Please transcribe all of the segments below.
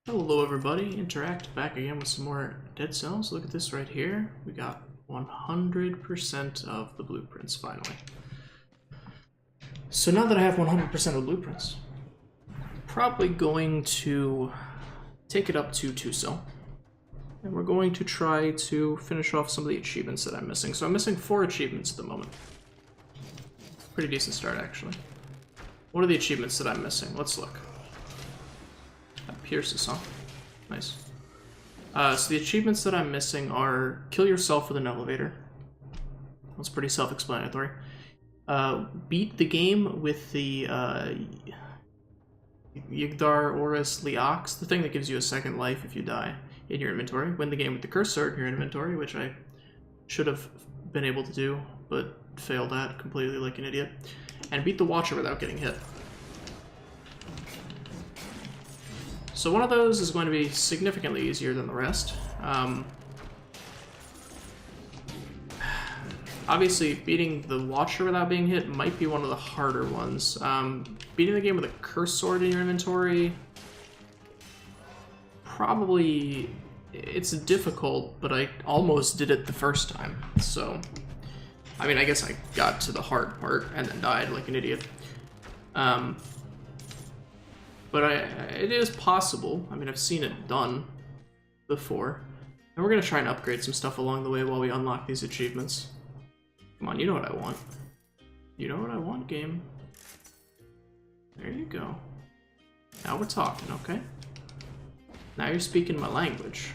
Hello everybody, Interact back again with some more Dead Cells. Look at this right here. We got 100% of the blueprints finally. So now that I have 100% of the blueprints, I'm probably going to take it up to 2 cell. And we're going to try to finish off some of the achievements that I'm missing. So I'm missing 4 achievements at the moment. Pretty decent start actually. What are the achievements that I'm missing? Let's look. Pierces, huh? Nice. So the achievements that I'm missing are kill yourself with an elevator. That's pretty self-explanatory. Beat the game with the int3r4ct, the thing that gives you a second life if you die in your inventory. Win the game with the cursor in your inventory, which I should have been able to do, but failed at completely like an idiot. And beat the Watcher without getting hit. So one of those is going to be significantly easier than the rest. Obviously, beating the Watcher without being hit might be one of the harder ones. Beating the game with a curse sword in your inventory, probably, it's difficult, but I almost did it the first time. So, I mean, I guess I got to the hard part and then died like an idiot. But it is possible. I mean, I've seen it done before. And we're going to try and upgrade some stuff along the way while we unlock these achievements. Come on, you know what I want. You know what I want, game. There you go. Now we're talking, okay? Now you're speaking my language.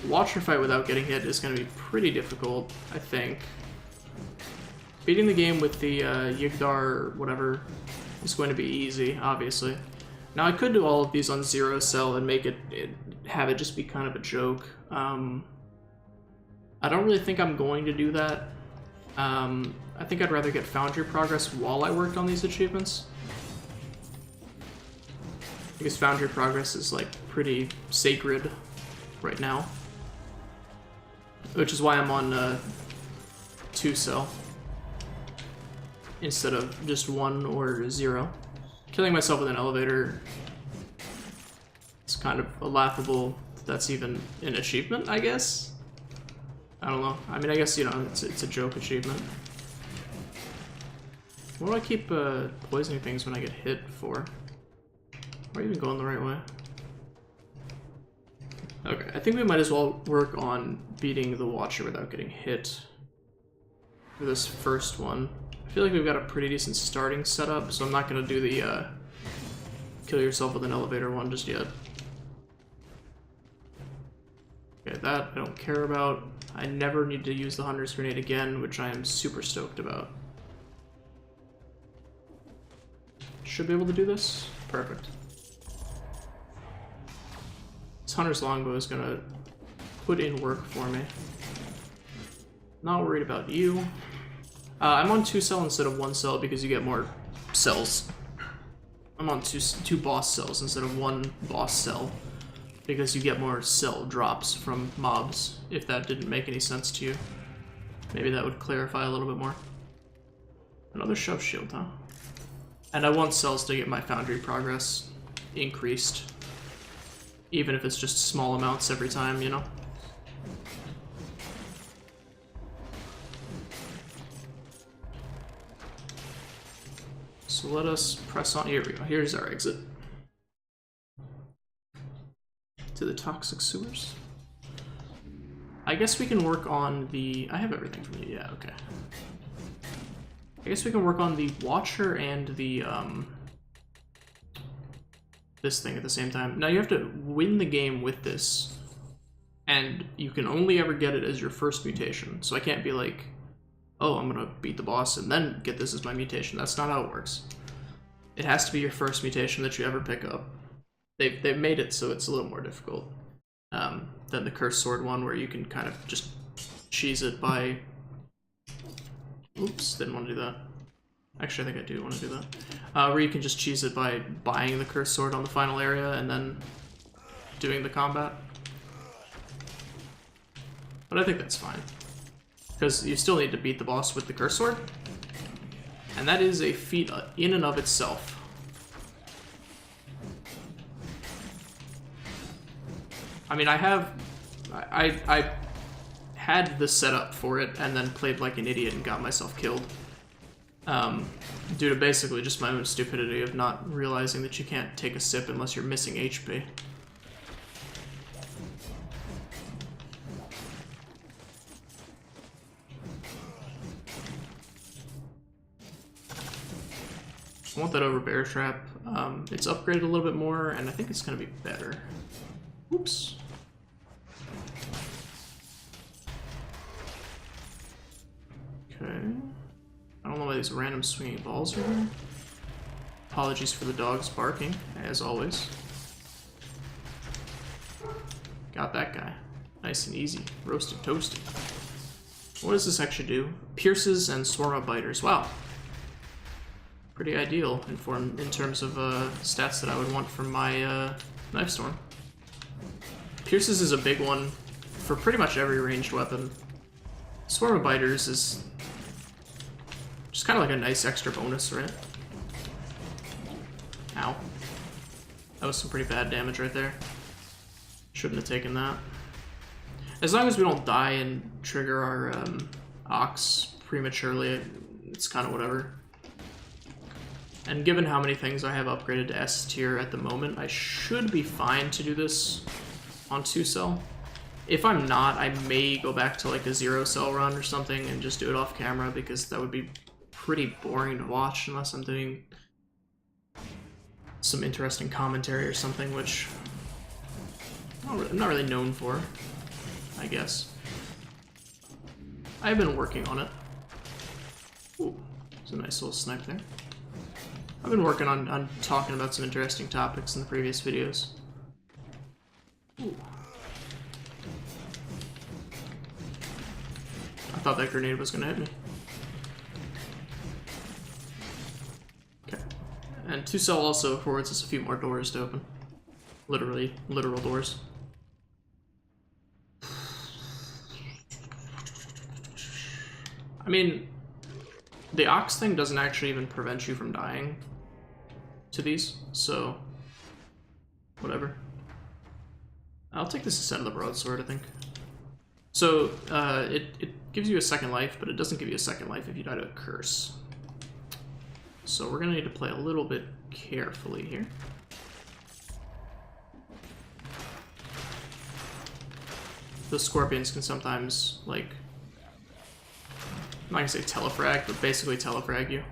Watcher fight without getting hit is going to be pretty difficult, I think. Beating the game with the Yigdar whatever is going to be easy, obviously. Now I could do all of these on 0 cell and make have it just be kind of a joke. I don't really think I'm going to do that. I think I'd rather get Foundry progress while I worked on these achievements. Because Foundry progress is like pretty sacred right now. Which is why I'm on 2 cell. Instead of just 1 or 0. Killing myself with an elevator, it's kind of a laughable, that's even an achievement, I guess? I don't know. I mean, I guess, you know, it's a joke achievement. What do I keep poisoning things when I get hit for? Am I even going the right way? Okay, I think we might as well work on beating the Watcher without getting hit for this first one. I feel like we've got a pretty decent starting setup, so I'm not going to do the kill yourself with an elevator one just yet. Okay, that I don't care about. I never need to use the Hunter's Grenade again, which I am super stoked about. Should be able to do this? Perfect. This Hunter's Longbow is going to put in work for me. Not worried about you. I'm on 2 cell instead of 1 cell because you get more cells. I'm on two boss cells instead of 1 boss cell because you get more cell drops from mobs, if that didn't make any sense to you. Maybe that would clarify a little bit more. Another shove shield, huh? And I want cells to get my Foundry progress increased. Even if it's just small amounts every time, you know? So let us press on. Here we go. Here's our exit to the toxic sewers. I guess we can work on the. I have everything from you. Yeah. Okay. I guess we can work on the Watcher and the this thing at the same time. Now you have to win the game with this, and you can only ever get it as your first mutation. So I can't be like, oh, I'm gonna beat the boss and then get this as my mutation. That's not how it works. It has to be your first mutation that you ever pick up. They've made it so it's a little more difficult than the Curse Sword one, where you can kind of just cheese it by... Oops, didn't want to do that. Actually, I think I do want to do that. Where you can just cheese it by buying the Curse Sword on the final area and then doing the combat. But I think that's fine. Because you still need to beat the boss with the Curse Sword. And that is a feat in and of itself. I mean, I had the setup for it and then played like an idiot and got myself killed. Due to basically just my own stupidity of not realizing that you can't take a sip unless you're missing HP. I want that over bear trap. It's upgraded a little bit more, and I think it's gonna be better. Oops. Okay. I don't know why these random swinging balls are here. Apologies for the dogs barking, as always. Got that guy. Nice and easy. Roasted toasted. What does this actually do? Pierces and swarma biters. Wow. Pretty ideal in terms of stats that I would want from my knife storm. Pierces is a big one for pretty much every ranged weapon. Swarma biters is just kind of like a nice extra bonus, right? Ow. That was some pretty bad damage right there. Shouldn't have taken that. As long as we don't die and trigger our ox prematurely, it's kind of whatever. And given how many things I have upgraded to S tier at the moment, I should be fine to do this on 2-cell. If I'm not, I may go back to like a 0-cell run or something and just do it off camera, because that would be pretty boring to watch unless I'm doing some interesting commentary or something, which I'm not really known for, I guess. I've been working on it. Ooh, it's a nice little snipe there. I've been working on talking about some interesting topics in the previous videos. Ooh. I thought that grenade was gonna hit me. Okay. And 2-cell also affords us a few more doors to open. Literally, literal doors. I mean, the ox thing doesn't actually even prevent you from dying to these, so whatever. I'll take this instead of the broadsword, I think. So, it gives you a second life, but it doesn't give you a second life if you die to a curse. So we're gonna need to play a little bit carefully here. The scorpions can sometimes, like, I'm not gonna say telefrag, but basically telefrag you.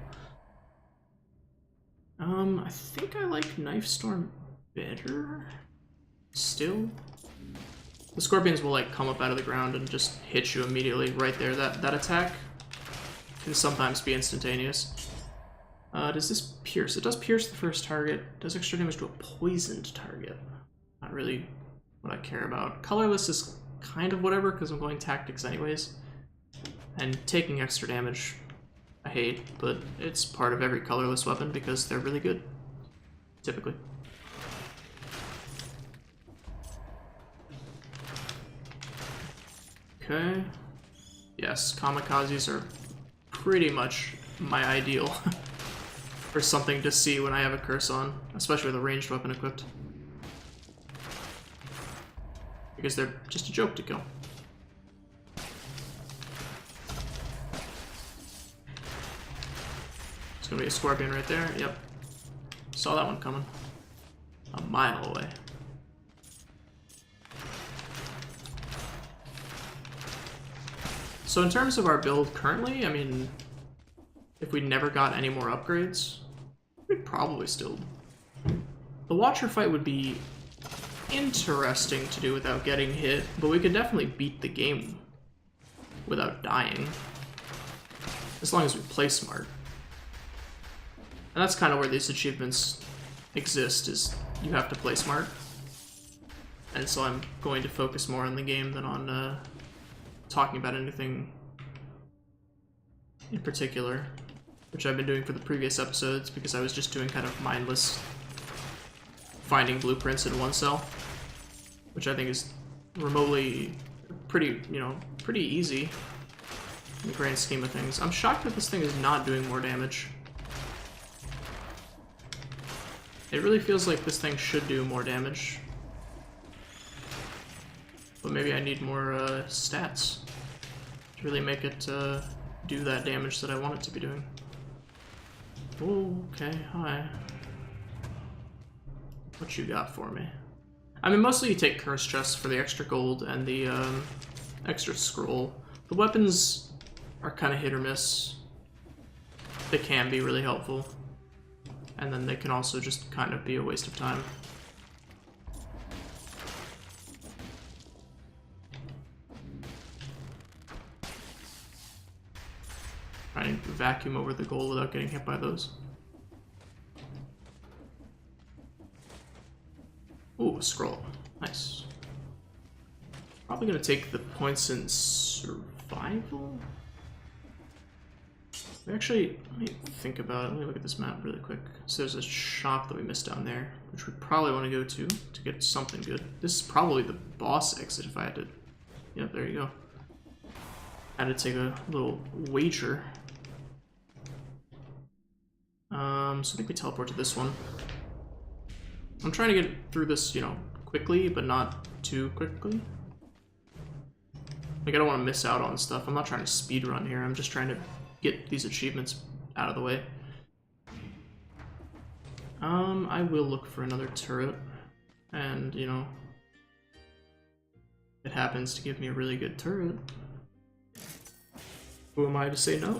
I think I like Knife Storm better still. The scorpions will like come up out of the ground and just hit you immediately right there. That attack can sometimes be instantaneous. Does this pierce? It does pierce the first target. Does extra damage to a poisoned target. Not really what I care about. Colorless is kind of whatever because I'm going tactics anyways. And taking extra damage, I hate, but it's part of every colorless weapon because they're really good, typically. Okay. Yes, kamikazes are pretty much my ideal for something to see when I have a curse on, especially with a ranged weapon equipped. Because they're just a joke to kill. It's gonna be a scorpion right there. Yep. Saw that one coming. A mile away. So in terms of our build currently, I mean, if we never got any more upgrades, we'd probably still... The Watcher fight would be interesting to do without getting hit, but we could definitely beat the game without dying. As long as we play smart. And that's kind of where these achievements exist, is you have to play smart. And so I'm going to focus more on the game than on talking about anything in particular, which I've been doing for the previous episodes because I was just doing kind of mindless finding blueprints in 1-cell, which I think is remotely pretty, you know, pretty easy. in the grand scheme of things. I'm shocked that this thing is not doing more damage. It really feels like this thing should do more damage. But maybe I need more stats to really make it do that damage that I want it to be doing. Oh, okay, hi. What you got for me? I mean, mostly you take curse chests for the extra gold and the extra scroll. The weapons are kind of hit or miss. They can be really helpful. And then they can also just kind of be a waste of time. Trying to vacuum over the gold without getting hit by those. Ooh, a scroll. Nice. Probably gonna take the points in survival. Actually, let me think about it. Let me look at this map really quick. So there's a shop that we missed down there, which we probably want to go to get something good. This is probably the boss exit if I had to... Yep, there you go. I had to take a little wager. So I think we teleport to this one. I'm trying to get through this, you know, quickly, but not too quickly. Like, I don't want to miss out on stuff. I'm not trying to speedrun here. I'm just trying to get these achievements out of the way. I will look for another turret. And, you know, it happens to give me a really good turret. Who am I to say no?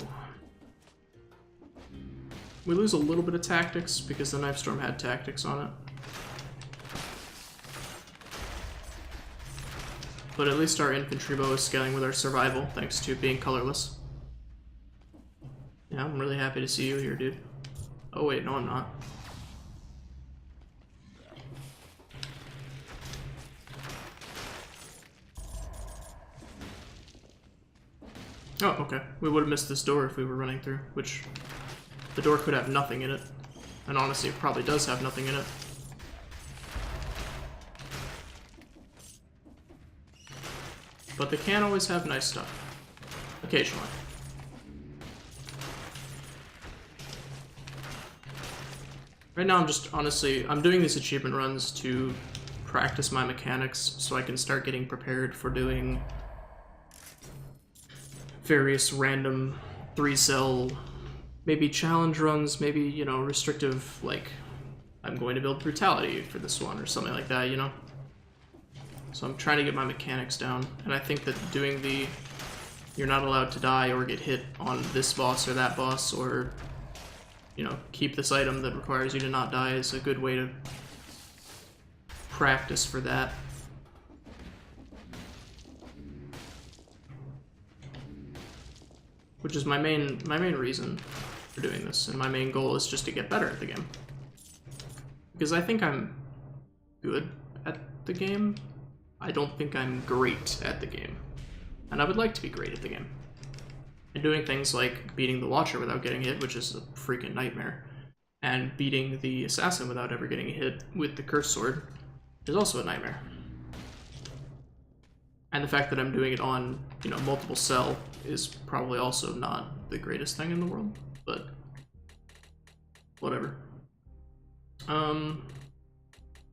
We lose a little bit of tactics because the Knife Storm had tactics on it. But at least our infantry bow is scaling with our survival, thanks to being colorless. Yeah, I'm really happy to see you here, dude. Oh wait, no I'm not. Oh, okay. We would have missed this door if we were running through, which... The door could have nothing in it. And honestly, it probably does have nothing in it. But they can always have nice stuff. Occasionally. Right now I'm just, honestly, I'm doing these achievement runs to practice my mechanics so I can start getting prepared for doing various random 3-cell, maybe challenge runs, maybe, you know, restrictive, like, I'm going to build brutality for this one or something like that, you know? So I'm trying to get my mechanics down, and I think that doing the you're not allowed to die or get hit on this boss or that boss, or, you know, keep this item that requires you to not die is a good way to practice for that. Which is my main reason for doing this, and my main goal is just to get better at the game. Because I think I'm good at the game. I don't think I'm great at the game. And I would like to be great at the game. And doing things like beating the Watcher without getting hit, which is a freaking nightmare, and beating the Assassin without ever getting hit with the Curse Sword is also a nightmare. And the fact that I'm doing it on, you know, multiple cell is probably also not the greatest thing in the world, but whatever.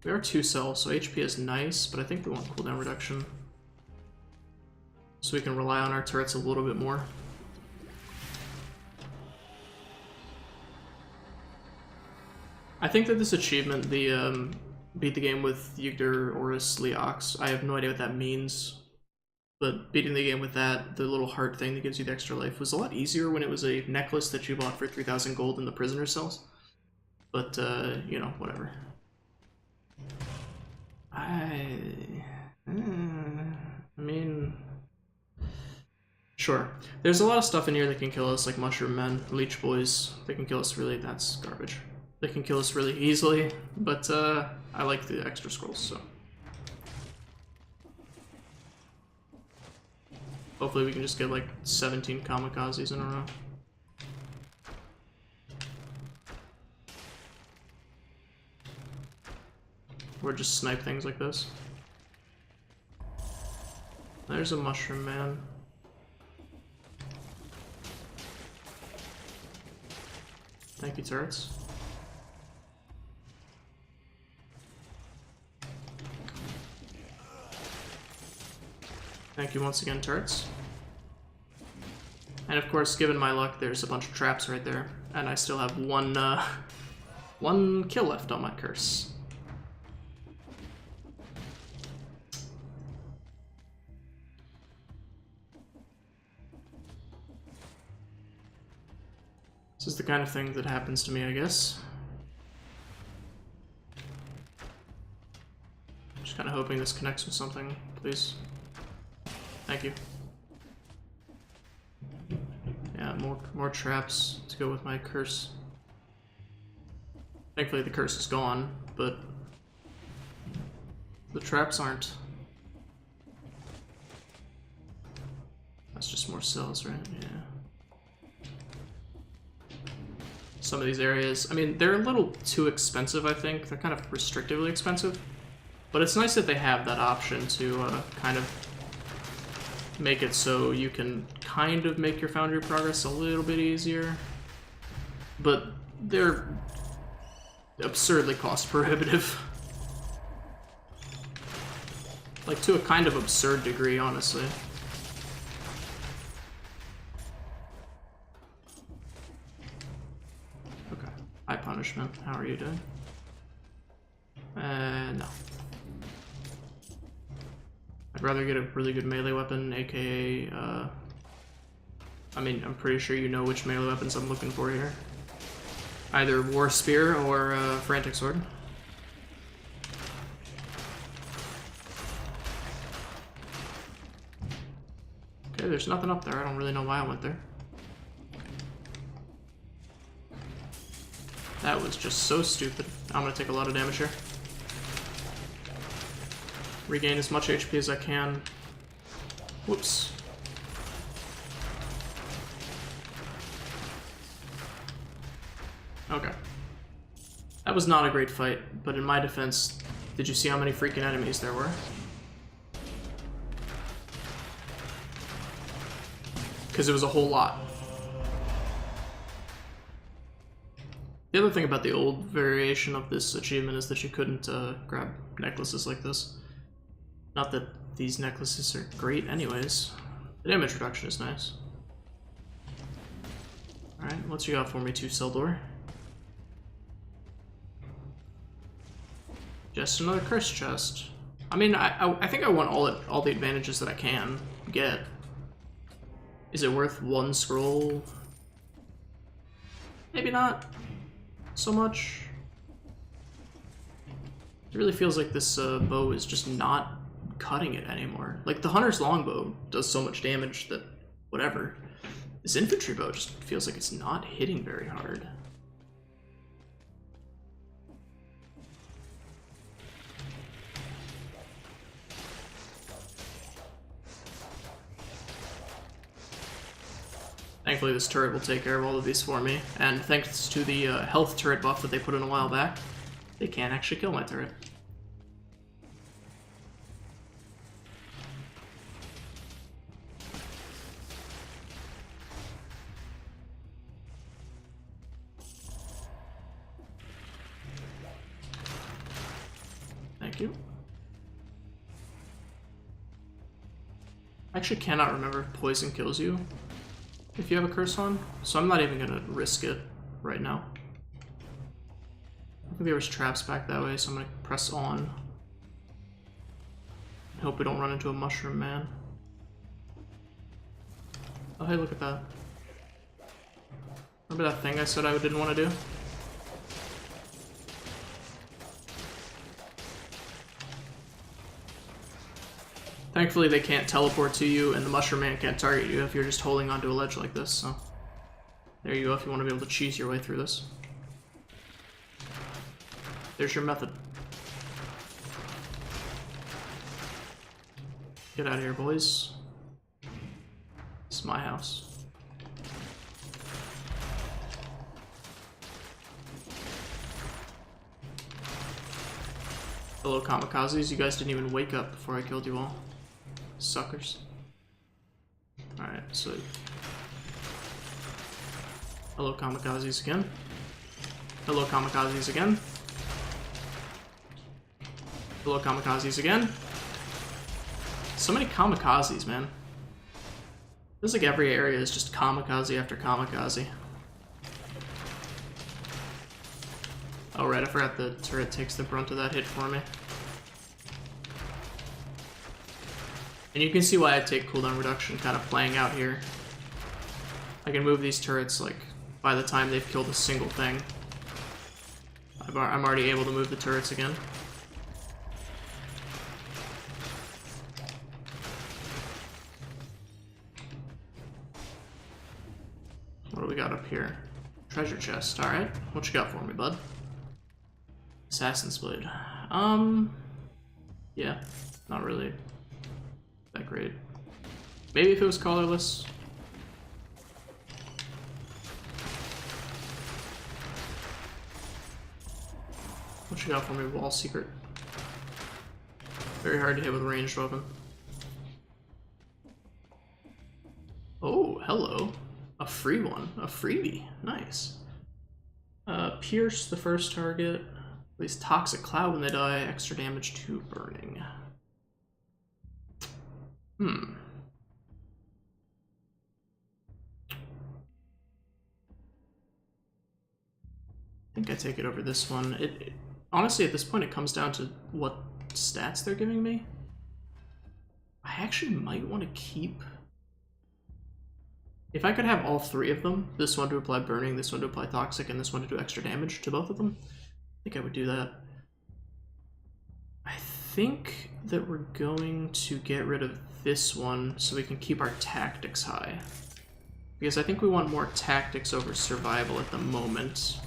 We are 2 cell, so HP is nice, but I think we want cooldown reduction. So we can rely on our turrets a little bit more. I think that this achievement, the beat the game with Yggdr, Orus, Leox, I have no idea what that means. But beating the game with that, the little heart thing that gives you the extra life, was a lot easier when it was a necklace that you bought for 3,000 gold in the prisoner cells. But, you know, whatever. I mean... Sure. There's a lot of stuff in here that can kill us, like Mushroom Men, Leech Boys. They can kill us really... That's garbage. They can kill us really easily, but I like the extra scrolls, so... Hopefully we can just get like 17 kamikazes in a row. Or just snipe things like this. There's a Mushroom Man. Thank you, turrets. Thank you once again, turrets. And of course, given my luck, there's a bunch of traps right there, and I still have one kill left on my curse. This is the kind of thing that happens to me, I guess. Just kind of hoping this connects with something, please. Thank you. Yeah, more traps to go with my curse. Thankfully the curse is gone, but the traps aren't. That's just more cells, right? Yeah. Some of these areas, I mean, they're a little too expensive, I think. They're kind of restrictively expensive. But it's nice that they have that option to kind of make it so you can kind of make your Foundry progress a little bit easier. But they're absurdly cost prohibitive. Like, to a kind of absurd degree, honestly. Okay. High punishment. How are you doing? No. I'd rather get a really good melee weapon, aka, I mean, I'm pretty sure you know which melee weapons I'm looking for here. Either War Spear or Frantic Sword. Okay, there's nothing up there. I don't really know why I went there. That was just so stupid. I'm gonna take a lot of damage here. Regain as much HP as I can. Whoops. Okay. That was not a great fight, but in my defense, did you see how many freaking enemies there were? Because it was a whole lot. The other thing about the old variation of this achievement is that you couldn't grab necklaces like this. Not that these necklaces are great anyways. The damage reduction is nice. Alright, what's you got for me, 2-cell door? Just another curse chest. I mean, I think I want all the advantages that I can get. Is it worth 1 scroll? Maybe not so much. It really feels like this bow is just not cutting it anymore. Like, the Hunter's Longbow does so much damage that whatever. This infantry bow just feels like it's not hitting very hard. Thankfully this turret will take care of all of these for me, and thanks to the health turret buff that they put in a while back, they can't actually kill my turret. Thank you. I actually cannot remember if poison kills you if you have a curse on, so I'm not even gonna risk it right now. I think there was traps back that way, so I'm gonna press on. I hope we don't run into a mushroom man. Oh hey, look at that. Remember that thing I said I didn't want to do? Thankfully they can't teleport to you, and the mushroom man can't target you if you're just holding onto a ledge like this, so... There you go if you want to be able to cheese your way through this. There's your method. Get out of here, boys. It's my house. Hello, kamikazes. You guys didn't even wake up before I killed you all. Suckers. Alright, so... Hello, kamikazes again. Hello, kamikazes again. Hello, kamikazes again. So many kamikazes, man. Feels like every area is just kamikaze after kamikaze. Oh right, I forgot the turret takes the brunt of that hit for me. And you can see why I take cooldown reduction kind of playing out here. I can move these turrets, like, by the time they've killed a single thing. I'm already able to move the turrets again. What do we got up here? Treasure chest, alright. What you got for me, bud? Assassin's Blade. Yeah, not really that great. Maybe if it was colorless. What you got for me, Wall Secret? Very hard to hit with a ranged weapon. Oh, hello. A free one. A freebie. Nice. Pierce the first target. Release Toxic Cloud when they die. Extra damage to burning. I think I take it over this one. Honestly, at this point, it comes down to what stats they're giving me. I actually might want to keep... If I could have all three of them, this one to apply burning, this one to apply toxic, and this one to do extra damage to both of them, I think I would do that. I think that we're going to get rid of this one so we can keep our tactics high. Because I think we want more tactics over survival at the moment.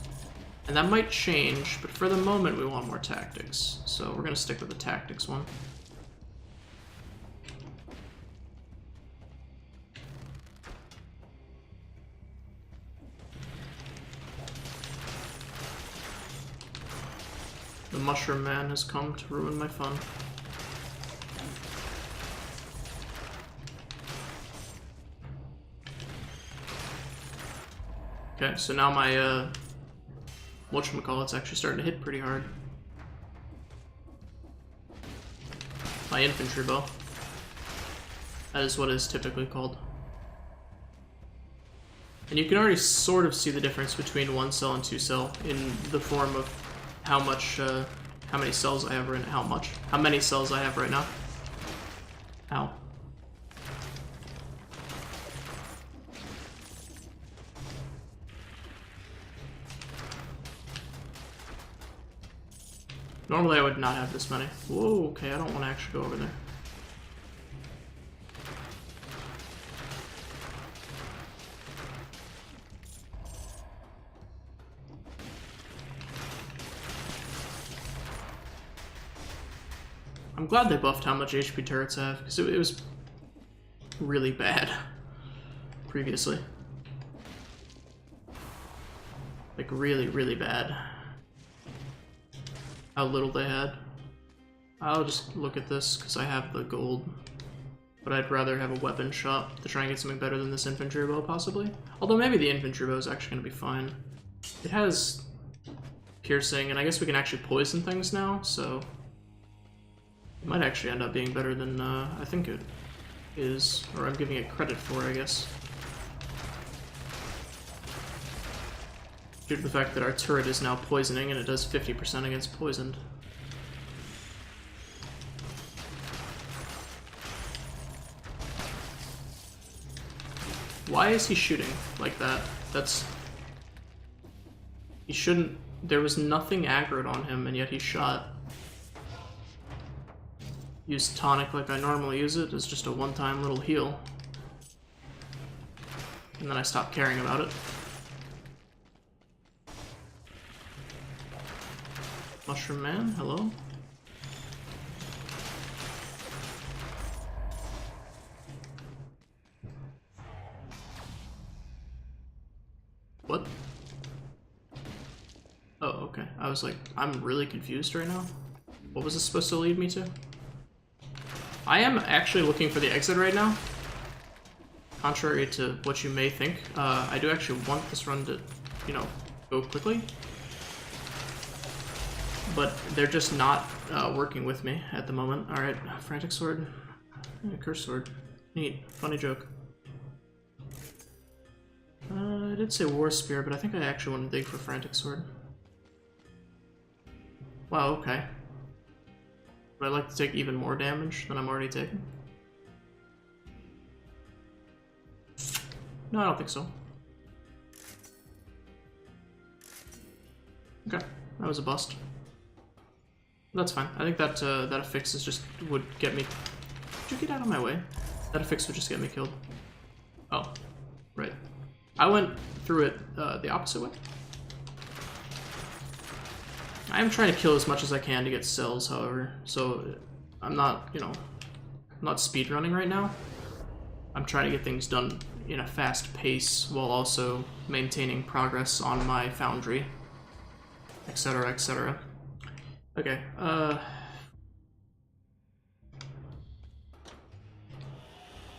And that might change, but for the moment we want more tactics. So we're gonna stick with the tactics one. The Mushroom Man has come to ruin my fun. Okay, so now my, whatchamacallit's actually starting to hit pretty hard. My infantry bow. That is what is typically called. And you can already sort of see the difference between 1 cell and 2 cell in the form of how much, how many cells I have right now. How many cells I have right now. Ow. Normally I would not have this many. Whoa, okay, I don't want to actually go over there. I'm glad they buffed how much HP turrets have, because it was really bad previously. Like, really, really bad. How little they had. I'll just look at this, because I have the gold. But I'd rather have a weapon shop to try and get something better than this infantry bow, possibly. Although maybe the infantry bow is actually going to be fine. It has piercing, and I guess we can actually poison things now, so... It might actually end up being better than I think it is, or I'm giving it credit for, I guess. Due to the fact that our turret is now poisoning and it does 50% against poisoned. Why is he shooting like that? He shouldn't... There was nothing aggroed on him and yet he shot. Use tonic like I normally use it as just a one-time little heal. And then I stop caring about it. Mushroom Man, hello? What? Oh, okay. I was like, I'm really confused right now. What was this supposed to lead me to? I am actually looking for the exit right now. Contrary to what you may think, I do actually want this run to, you know, go quickly. but they're just not working with me at the moment. Alright, Frantic Sword. Curse Sword. Neat. Funny joke. I did say War Spear, but I think I actually want to dig for Frantic Sword. Wow, okay. Would I like to take even more damage than I'm already taking? No, I don't think so. Okay, that was a bust. That's fine. I think that that affix is just would get me. Did you get out of my way? That affix would just get me killed. Oh, right. I went through it the opposite way. I am trying to kill as much as I can to get cells, however, so I'm not, you know, I'm not speedrunning right now. I'm trying to get things done in a fast pace while also maintaining progress on my Foundry, etc., etc. Okay,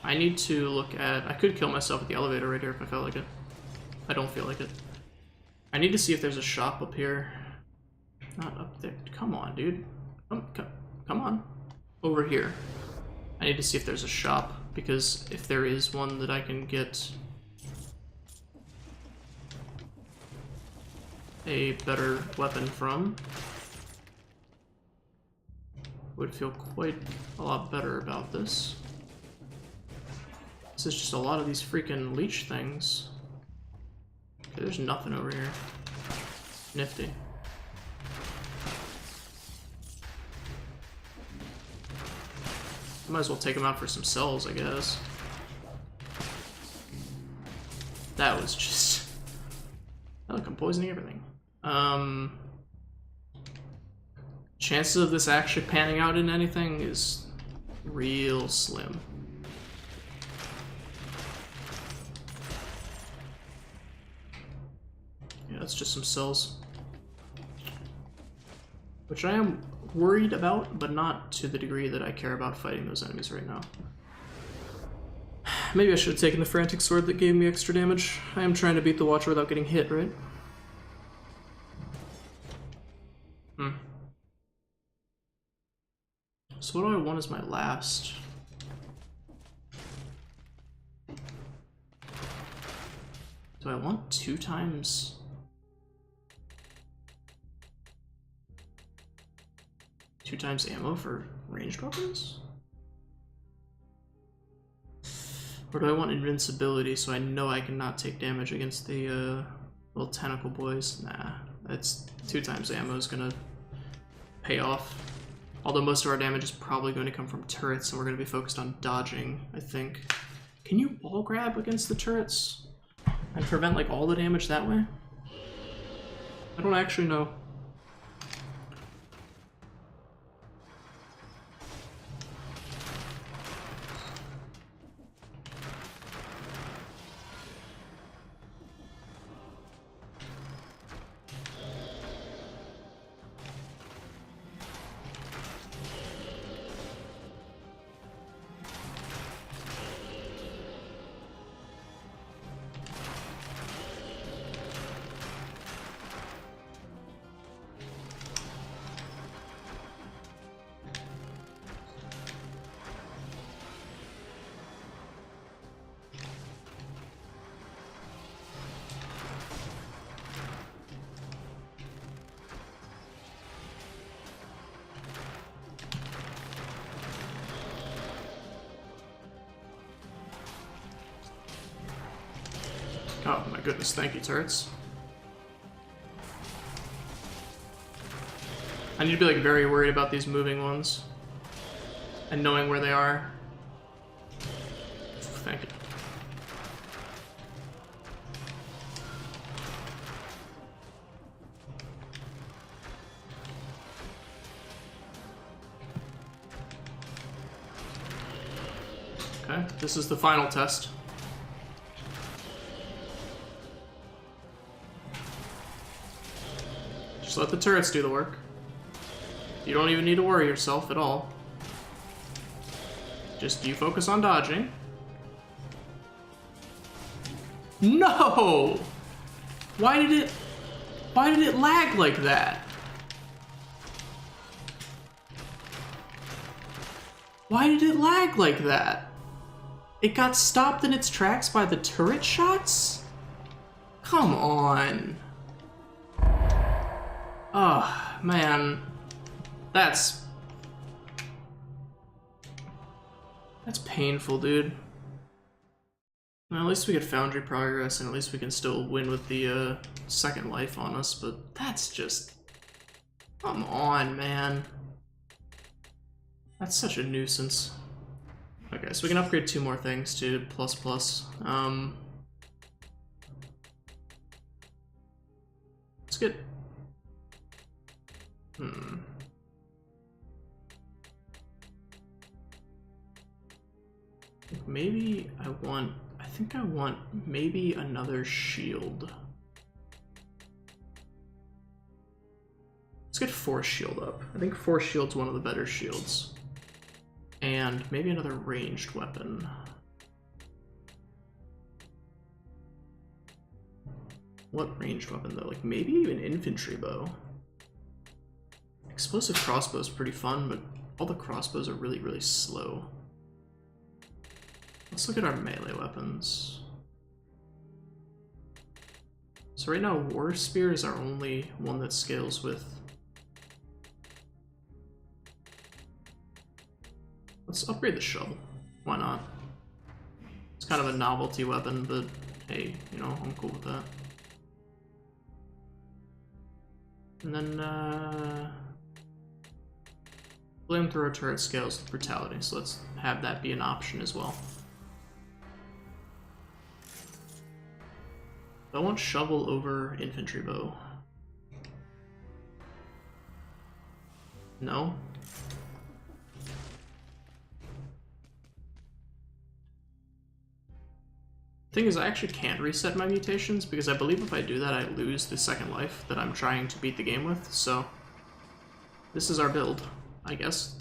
I need to look at... I could kill myself at the elevator right here if I felt like it. I don't feel like it. I need to see if there's a shop up here. Not up there. Come on, dude. Come on. Over here. I need to see if there's a shop, because if there is one that I can get a better weapon from, would feel quite a lot better about this. This is just a lot of these freaking leech things. Okay, there's nothing over here. Nifty. I might as well take them out for some cells, I guess. That was just... Look, I'm poisoning everything. Chances of this actually panning out in anything is real slim. Yeah, it's just some cells. Which I am worried about, but not to the degree that I care about fighting those enemies right now. Maybe I should have taken the Frantic Sword that gave me extra damage. I am trying to beat the Watcher without getting hit, right? So what do I want as my last? Do I want 2 times... 2 times ammo for ranged weapons? Or do I want invincibility so I know I cannot take damage against the little tentacle boys? Nah, that's 2 times ammo is gonna pay off. Although most of our damage is probably going to come from turrets, and we're going to be focused on dodging, I think. Can you wall grab against the turrets and prevent like all the damage that way? I don't actually know. Oh my goodness, thank you, turrets. I need to be like very worried about these moving ones and knowing where they are. Thank you. Okay, this is the final test. Just let the turrets do the work. You don't even need to worry yourself at all. Just you focus on dodging. No! Why did it lag like that? Why did it lag like that? It got stopped in its tracks by the turret shots? Come on. Oh, man. That's painful, dude. Well, at least we get Foundry progress, and at least we can still win with the second life on us, but that's just... Come on, man. That's such a nuisance. Okay, so we can upgrade 2 more things to ++. Let's get... Maybe I think I want maybe another shield. Let's get Force Shield up. I think Force Shield's one of the better shields. And maybe another ranged weapon. What ranged weapon though? Like maybe even infantry bow. Explosive crossbow is pretty fun, but all the crossbows are really, really slow. Let's look at our melee weapons. So right now, War Spear is our only one that scales with... Let's upgrade the shovel. Why not? It's kind of a novelty weapon, but hey, you know, I'm cool with that. And then, Flamethrower turret scales with brutality, so let's have that be an option as well. I want shovel over infantry bow. No? Thing is, I actually can't reset my mutations because I believe if I do that, I lose the second life that I'm trying to beat the game with, so this is our build, I guess.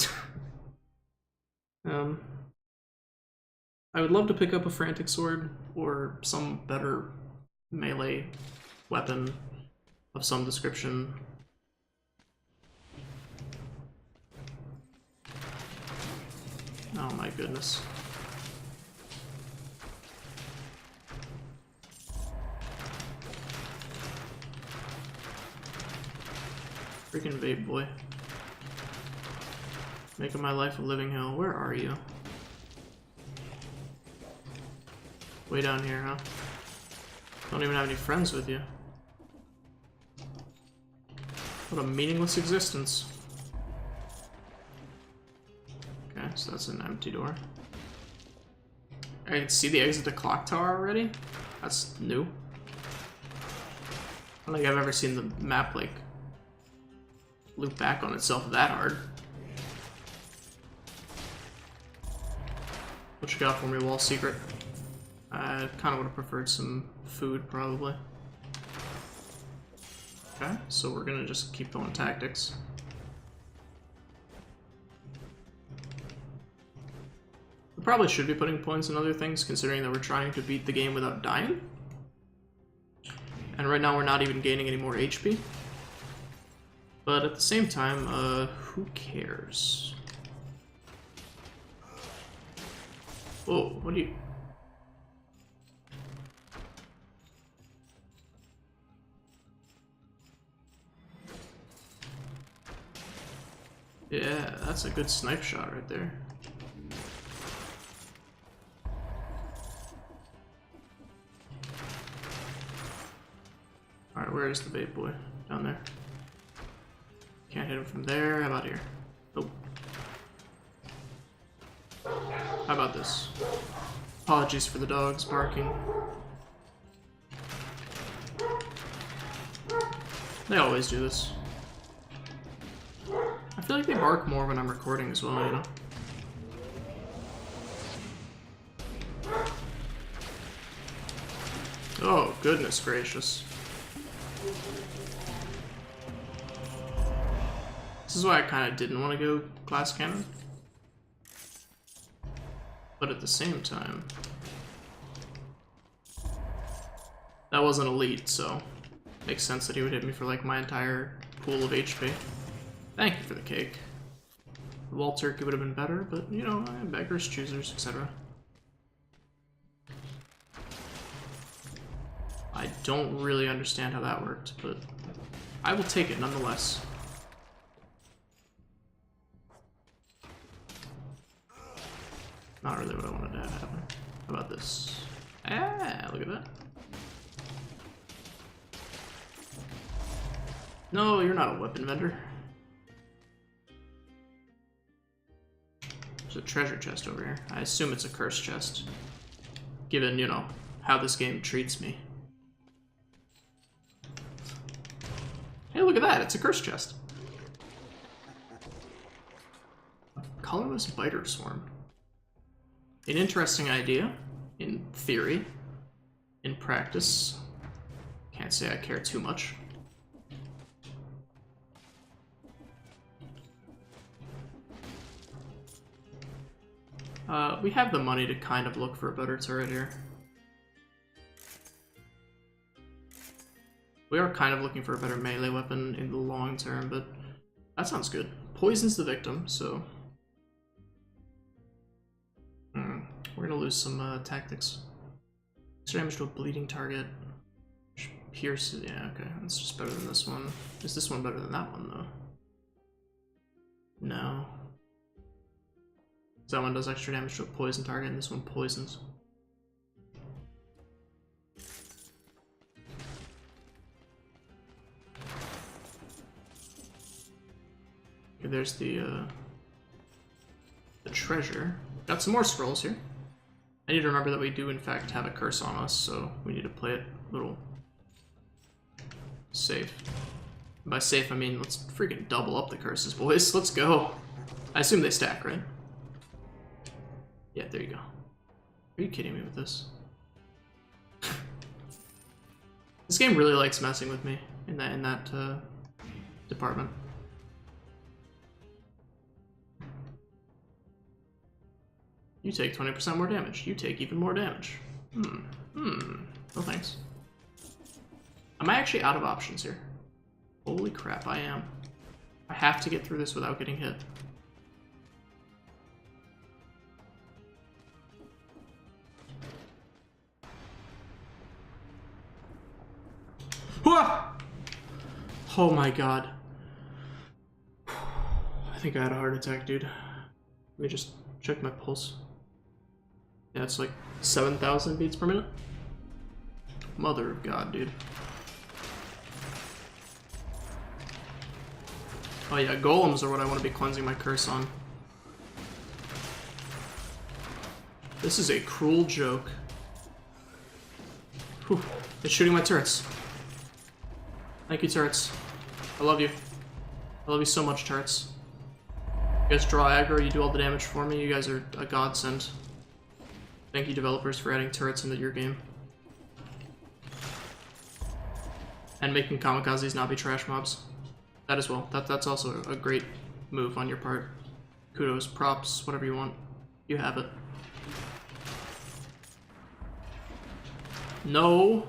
I would love to pick up a frantic sword or some better melee weapon of some description. Oh my goodness. Freaking vape boy. Making my life a living hell. Where are you? Way down here, huh? Don't even have any friends with you. What a meaningless existence. Okay, so that's an empty door. I can see the exit to Clock Tower already? That's new. I don't think I've ever seen the map, like, loop back on itself that hard. What you got for me, Wall Secret? I kind of would have preferred some food, probably. Okay, so we're gonna just keep going tactics. We probably should be putting points in other things, considering that we're trying to beat the game without dying. And right now we're not even gaining any more HP. But at the same time, who cares? Whoa, what do you... Yeah, that's a good snipe shot right there. Alright, where is the bait boy? Down there. Can't hit him from there. How about here? Oh. How about this? Apologies for the dogs barking. They always do this. I feel like they bark more when I'm recording as well, you know? Oh, goodness gracious. This is why I kind of didn't want to go glass cannon. But at the same time, that wasn't elite, so makes sense that he would hit me for like my entire pool of HP. Thank you for the cake. Wall turkey would have been better, but you know, beggars, choosers, etc. I don't really understand how that worked, but I will take it nonetheless. Not really what I wanted to have happen. How about this? Ah, look at that. No, you're not a weapon vendor. There's a treasure chest over here. I assume it's a curse chest, given, you know, how this game treats me. Hey, look at that, it's a curse chest. Colorless biter swarm. An interesting idea, in theory. In practice, can't say I care too much. We have the money to kind of look for a better turret here. We are kind of looking for a better melee weapon in the long term, but that sounds good. Poisons the victim, so... we're gonna lose some tactics. Extra damage to a bleeding target. Pierce, yeah, okay, that's just better than this one. Is this one better than that one, though? No. That one does extra damage to a poison target, and this one poisons. Okay, there's the treasure. Got some more scrolls here. I need to remember that we do in fact have a curse on us, so we need to play it a little safe. And by safe, I mean let's freaking double up the curses, boys. Let's go. I assume they stack, right? Yeah, there you go. Are you kidding me with this? This game really likes messing with me in that department. You take 20% more damage. You take even more damage. No thanks. Am I actually out of options here? Holy crap, I am. I have to get through this without getting hit. Oh my god. I think I had a heart attack, dude. Let me just check my pulse. Yeah, it's like 7,000 beats per minute. Mother of God, dude. Oh yeah, golems are what I want to be cleansing my curse on. This is a cruel joke. Whew. It's shooting my turrets. Thank you, turrets. I love you. I love you so much, turrets. You guys draw aggro, you do all the damage for me. You guys are a godsend. Thank you, developers, for adding turrets into your game. And making kamikazes not be trash mobs. That as well. That's also a great move on your part. Kudos, props, whatever you want. You have it. No.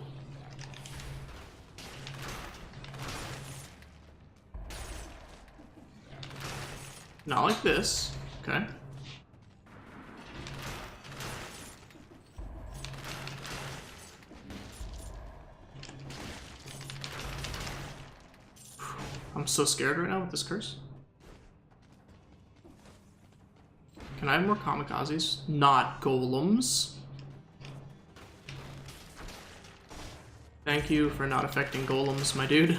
Not like this. Okay. I'm so scared right now with this curse. Can I have more kamikazes? Not golems. Thank you for not affecting golems, my dude.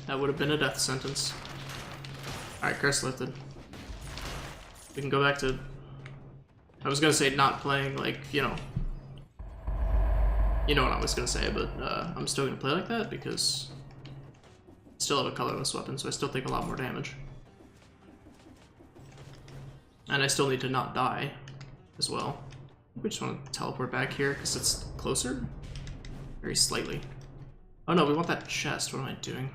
That would have been a death sentence. Alright, curse lifted. We can go back to... I was gonna say not playing, like, you know... You know what I was gonna say, but I'm still gonna play like that because... I still have a colorless weapon, so I still take a lot more damage. And I still need to not die as well. We just want to teleport back here because it's closer? Very slightly. Oh no, we want that chest. What am I doing?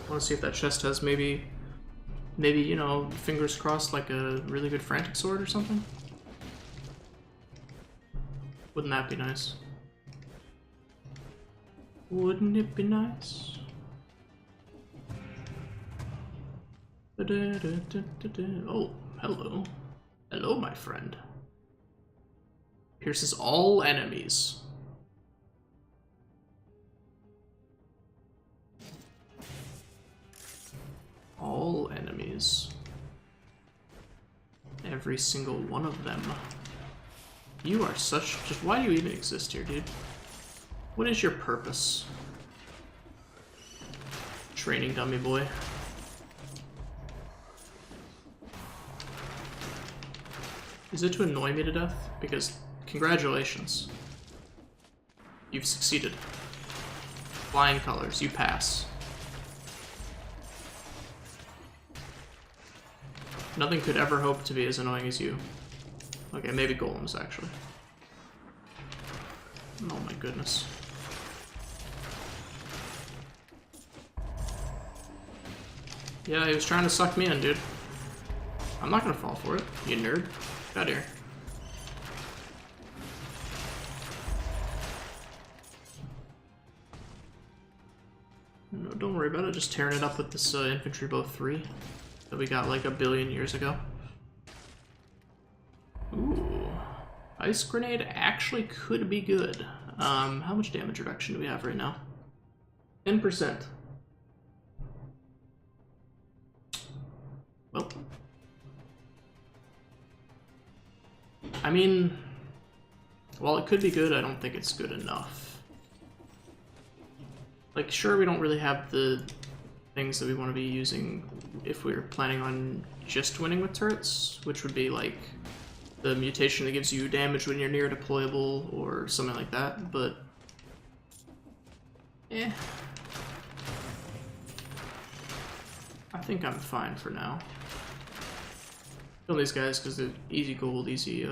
I want to see if that chest has maybe, you know, fingers crossed, like a really good frantic sword or something. Wouldn't that be nice? Wouldn't it be nice? Oh, hello. Hello, my friend. Pierces all enemies. All enemies. Every single one of them. You are such... Just why do you even exist here, dude? What is your purpose? Training dummy boy. Is it to annoy me to death? Because, congratulations. You've succeeded. Flying colors, you pass. Nothing could ever hope to be as annoying as you. Okay, maybe golems, actually. Oh my goodness. Yeah, he was trying to suck me in, dude. I'm not gonna fall for it, you nerd. Get out of here. No, don't worry about it, just tearing it up with this infantry bow 3 that we got like a billion years ago. Ooh. Ice grenade actually could be good. How much damage reduction do we have right now? 10%. Well. I mean, while it could be good, I don't think it's good enough. Like, sure, we don't really have the things that we want to be using if we're planning on just winning with turrets, which would be like the mutation that gives you damage when you're near deployable or something like that, but I think I'm fine for now. Kill these guys because they're easy gold, easy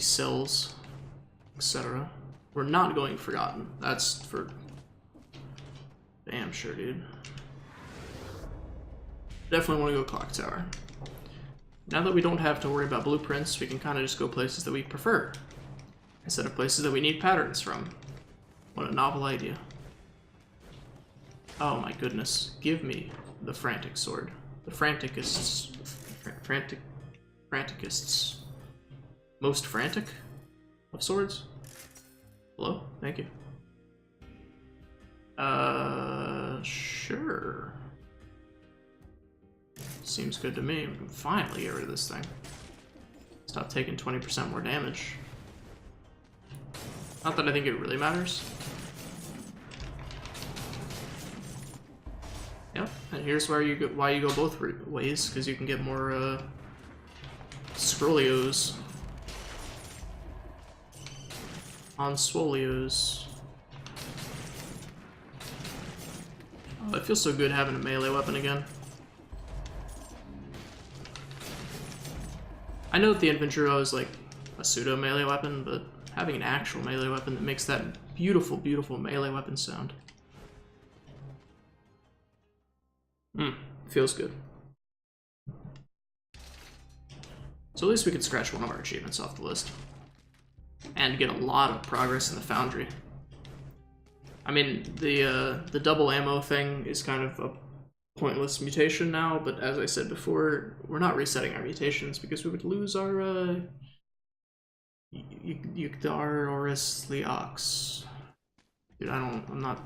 cells, etc. We're not going Forgotten. That's for damn sure, dude. Definitely want to go Clock Tower. Now that we don't have to worry about blueprints, we can kind of just go places that we prefer, instead of places that we need patterns from. What a novel idea. Oh my goodness. Give me the Frantic Sword. The Franticist's... Franticist's... Most frantic of swords? Hello? Thank you. Sure. Seems good to me. We can finally get rid of this thing. Stop taking 20% more damage. Not that I think it really matters. Yep, and here's where you go, why you go both ways, because you can get more Scrolios on Swolios. Oh, it feels so good having a melee weapon again. I know that the infantry is like a pseudo melee weapon, but having an actual melee weapon that makes that beautiful, beautiful melee weapon sound. Feels good. So at least we could scratch one of our achievements off the list. And get a lot of progress in the Foundry. I mean, the double ammo thing is kind of a pointless mutation now, but as I said before, we're not resetting our mutations because we would lose our Yukdar Oris Leox. Dude, I'm not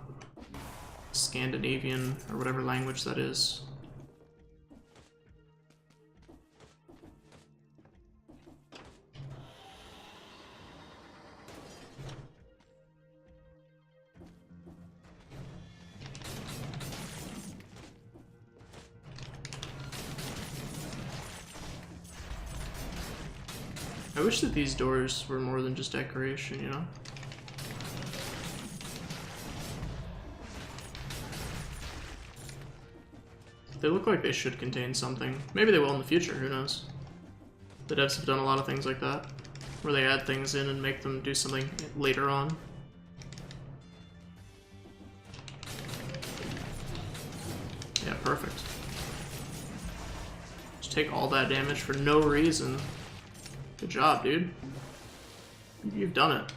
Scandinavian or whatever language that is. I wish that these doors were more than just decoration, you know? They look like they should contain something. Maybe they will in the future, who knows? The devs have done a lot of things like that, where they add things in and make them do something later on. Yeah, perfect. Just take all that damage for no reason. Good job, dude. You've done it.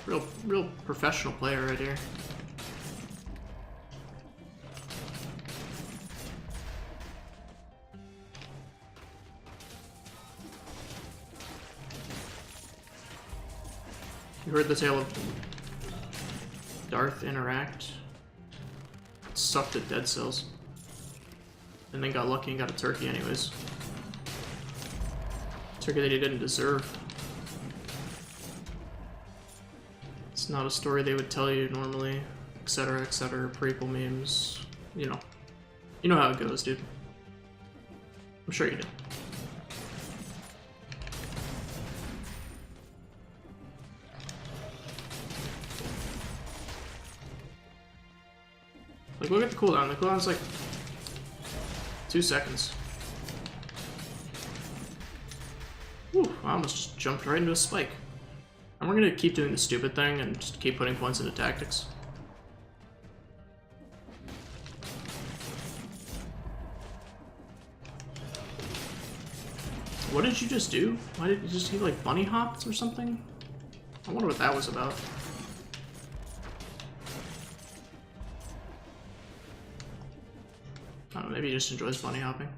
Real professional player right here. You heard the tale of Darth Interact. Sucked at dead cells. And then got lucky and got a turkey anyways. Turkey that he didn't deserve. It's not a story they would tell you normally, etc, etc, prequel memes, you know. You know how it goes, dude. I'm sure you do. Like, look at the cooldown. The cooldown's like 2 seconds. Whew, I almost just jumped right into a spike. And we're gonna keep doing the stupid thing and just keep putting points into tactics. What did you just do? Why did you just, he like bunny hopped or something? I wonder what that was about. I don't know, maybe he just enjoys bunny hopping.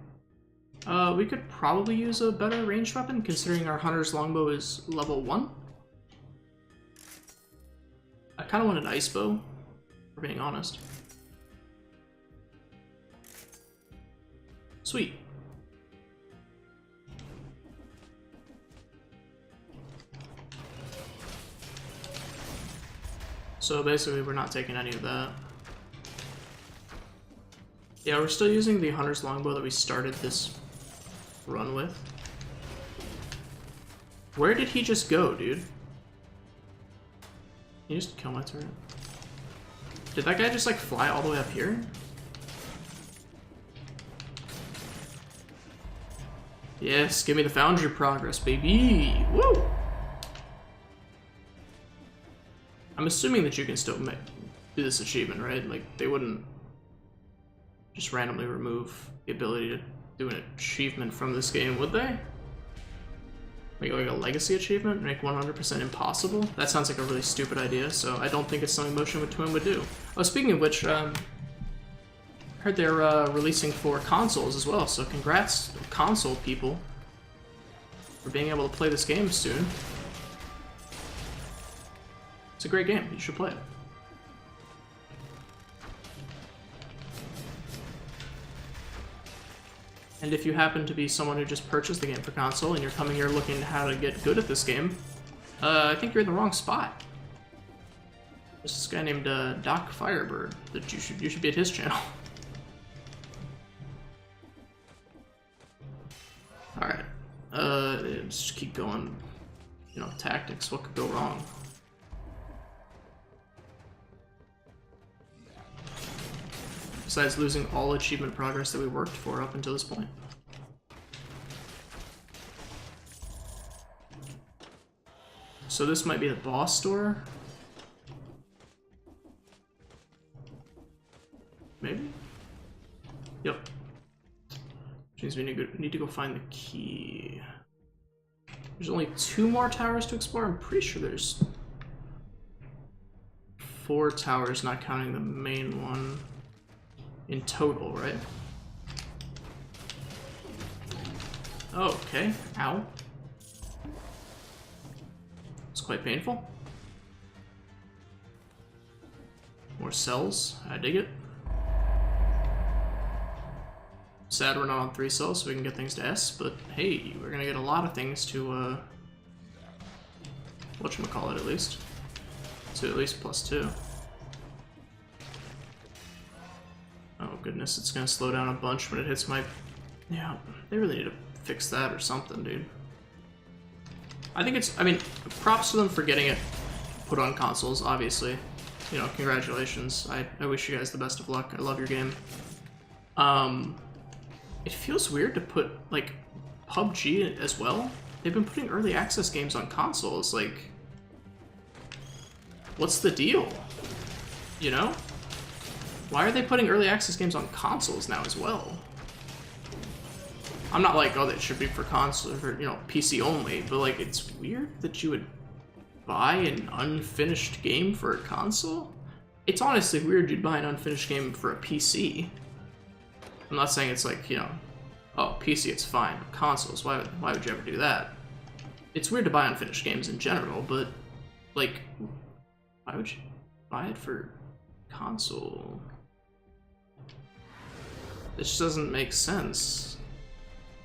We could probably use a better ranged weapon considering our hunter's longbow is level 1. I kind of want an ice bow, for being honest. Sweet. So basically we're not taking any of that. Yeah, we're still using the hunter's longbow that we started this run with. Where did he just go, dude? He just kill my turret. Did that guy just like fly all the way up here? Yes, give me the Foundry progress, baby! Woo! I'm assuming that you can still do this achievement, right? Like, they wouldn't just randomly remove the ability to do an achievement from this game, would they? Make like a legacy achievement? Make 100% impossible? That sounds like a really stupid idea, so I don't think it's something Motion Twin would do. Oh, speaking of which, I heard they're releasing for consoles as well, so congrats console people for being able to play this game soon. It's a great game, you should play it. And if you happen to be someone who just purchased the game for console and you're coming here looking at how to get good at this game, I think you're in the wrong spot. There's this guy named Doc Firebird that you should be at his channel. Alright. Let's just keep going. You know, tactics, what could go wrong? Besides losing all achievement progress that we worked for up until this point. So this might be the boss store? Maybe? Yep. Which means we need to go find the key. There's only 2 more towers to explore. I'm pretty sure there's 4 towers, not counting the main one. In total, right? Oh, okay. Ow. It's quite painful. More cells. I dig it. Sad we're not on 3 cells so we can get things to S, but hey, we're gonna get a lot of things to, whatchamacallit at least. To at least +2. Oh goodness, it's gonna slow down a bunch when it hits my... Yeah, they really need to fix that or something, dude. I think it's... I mean, props to them for getting it put on consoles, obviously. You know, congratulations. I wish you guys the best of luck. I love your game. It feels weird to put, like, PUBG as well. They've been putting early access games on consoles, like... What's the deal? You know? Why are they putting early access games on consoles now as well? I'm not like, oh, that should be for console, for, you know, PC only, but like, it's weird that you would buy an unfinished game for a console? It's honestly weird you'd buy an unfinished game for a PC. I'm not saying it's like, you know, oh, PC it's fine, but consoles, why would you ever do that? It's weird to buy unfinished games in general, but Like, why would you buy it for console? It just doesn't make sense.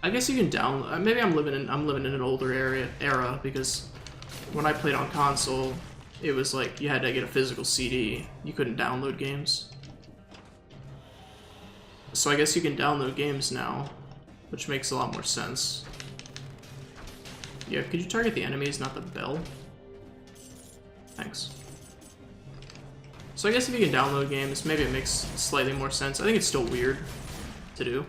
I guess you can download. Maybe I'm living in an older era because when I played on console, it was like you had to get a physical CD. You couldn't download games. So I guess you can download games now, which makes a lot more sense. Yeah, could you target the enemies, not the bell? Thanks. So I guess if you can download games, maybe it makes slightly more sense. I think it's still weird to do.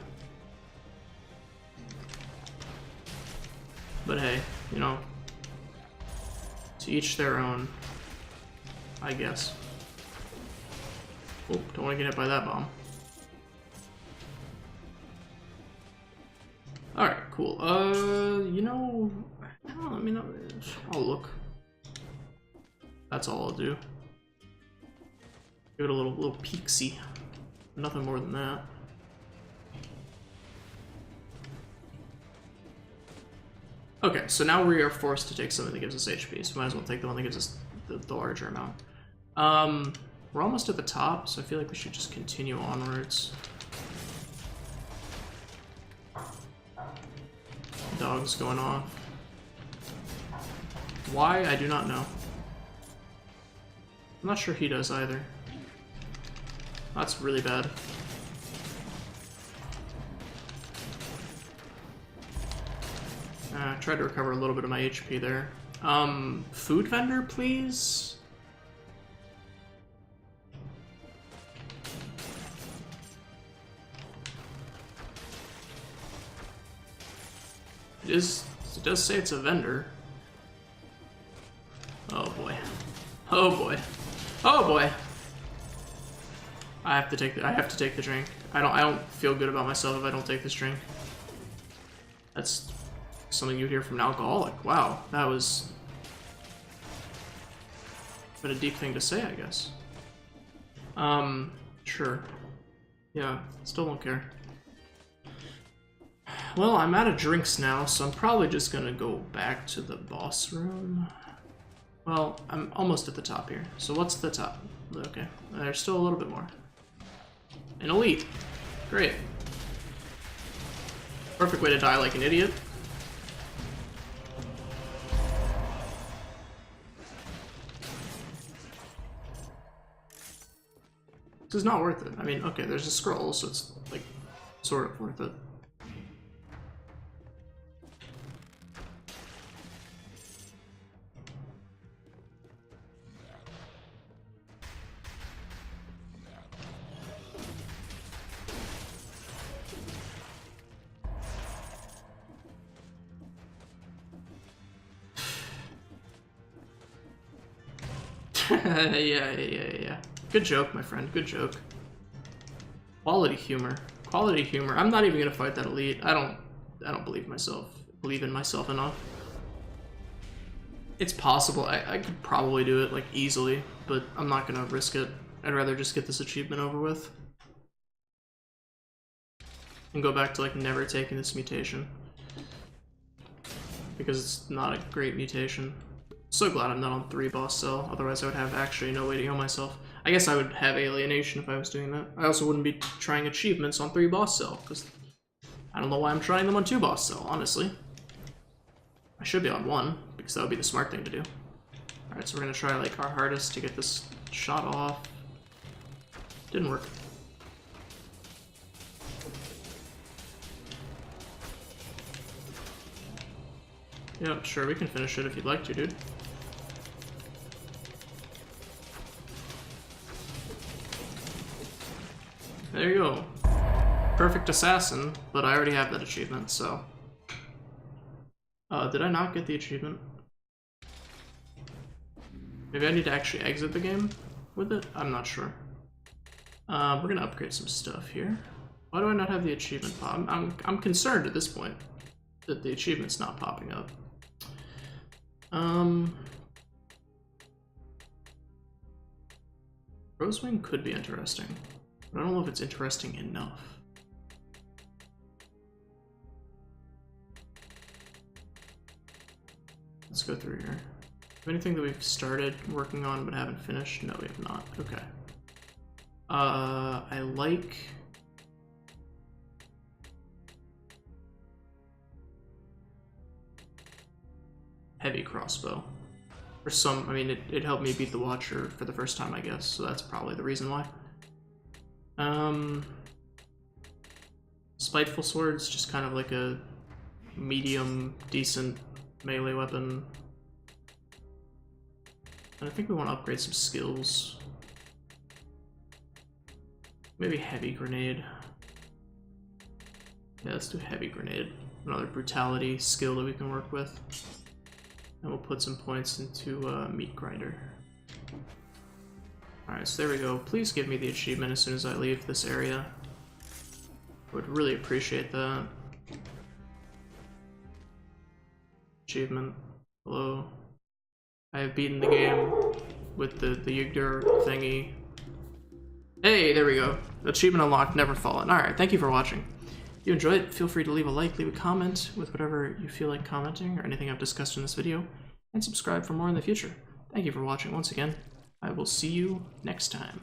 But hey, you know, to each their own, I guess. Oh, don't want to get hit by that bomb. Alright, cool. You know, I mean, I'll look. That's all I'll do. Give it a little peek-see. Nothing more than that. Okay, so now we are forced to take something that gives us HP, so we might as well take the one that gives us the larger amount. We're almost at the top, so I feel like we should just continue onwards. Dog's going off. Why? I do not know. I'm not sure he does either. That's really bad. I tried to recover a little bit of my HP there. Food vendor, please? It does say it's a vendor. Oh boy. Oh boy. Oh boy. I have to take the drink. I don't feel good about myself if I don't take this drink. That's something you'd hear from an alcoholic. Wow, that was a deep thing to say, I guess. Sure. Yeah, still don't care. Well, I'm out of drinks now, so I'm probably just gonna go back to the boss room. Well, I'm almost at the top here. So what's the top? Okay, there's still a little bit more. An elite. Great. Perfect way to die like an idiot. This is not worth it. I mean, okay, there's a scroll, so it's, like, sort of worth it. Yeah. Good joke, my friend. Good joke. Quality humor. Quality humor. I'm not even gonna fight that elite. I don't believe in myself enough. It's possible. I could probably do it, like, easily, but I'm not gonna risk it. I'd rather just get this achievement over with. And go back to, like, never taking this mutation. Because it's not a great mutation. So glad I'm not on 3 boss cell, otherwise I would have actually no way to heal myself. I guess I would have alienation if I was doing that. I also wouldn't be trying achievements on 3 boss cell, because I don't know why I'm trying them on 2 boss cell, honestly. I should be on 1, because that would be the smart thing to do. Alright, so we're gonna try, like, our hardest to get this shot off. Didn't work. Yep, sure, we can finish it if you'd like to, dude. There you go. Perfect assassin, but I already have that achievement, so... did I not get the achievement? Maybe I need to actually exit the game with it? I'm not sure. We're gonna upgrade some stuff here. Why do I not have the achievement pop? I'm concerned at this point that the achievement's not popping up. Rosewing could be interesting, but I don't know if it's interesting enough. Let's go through here. Anything that we've started working on but haven't finished? No, we have not. Okay. I like... heavy crossbow. For some, I mean, it helped me beat the Watcher for the first time, I guess, so that's probably the reason why. Spiteful Sword's just kind of like a medium, decent melee weapon. And I think we want to upgrade some skills. Maybe Heavy Grenade. Yeah, let's do Heavy Grenade. Another brutality skill that we can work with. And we'll put some points into Meat Grinder. Alright, so there we go. Please give me the achievement as soon as I leave this area. I would really appreciate that. Achievement. Hello. I have beaten the game with the Yigdur thingy. Hey, there we go. Achievement unlocked, never fallen. Alright, thank you for watching. If you enjoyed it, feel free to leave a like, leave a comment with whatever you feel like commenting or anything I've discussed in this video, and subscribe for more in the future. Thank you for watching once again. I will see you next time.